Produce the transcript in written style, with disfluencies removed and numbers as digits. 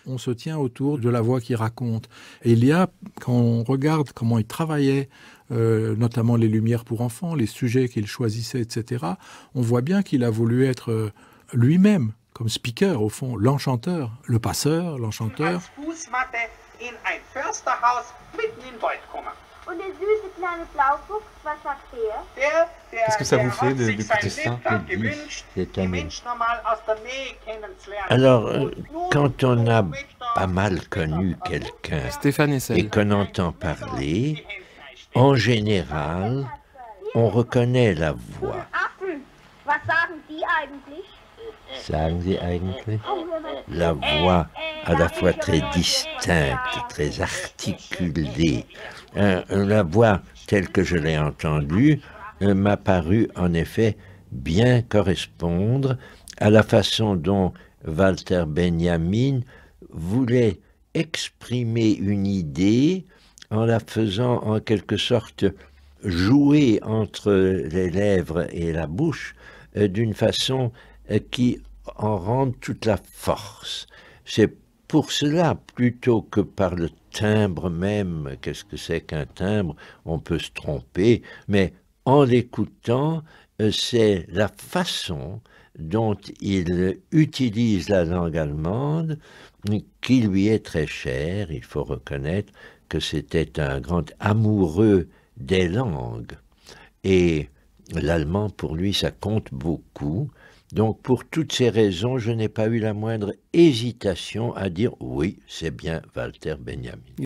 On se tient autour de la voix qui raconte. Et il y a, quand on regarde comment il travaillait, notamment les lumières pour enfants, les sujets qu'il choisissait, etc., on voit bien qu'il a voulu être lui-même, comme speaker, au fond, l'enchanteur, le passeur, l'enchanteur. Qu'est-ce que ça vous fait d'écouter ça? Alors, quand on a pas mal connu quelqu'un Stéphane et Hessel. qu'on entend parler, en général, on reconnaît la voix. Sagen Sie eigentlich? La voix à la fois très distincte, très articulée. La voix telle que je l'ai entendue m'a paru en effet bien correspondre à la façon dont Walter Benjamin voulait exprimer une idée en la faisant en quelque sorte jouer entre les lèvres et la bouche d'une façon qui en rende toute la force. C'est pour cela, plutôt que par le timbre même, qu'est-ce que c'est qu'un timbre? On peut se tromper, mais en l'écoutant, c'est la façon dont il utilise la langue allemande qui lui est très chère. Il faut reconnaître que c'était un grand amoureux des langues. Et l'allemand, pour lui, ça compte beaucoup. Donc, pour toutes ces raisons, je n'ai pas eu la moindre hésitation à dire oui, c'est bien Walter Benjamin.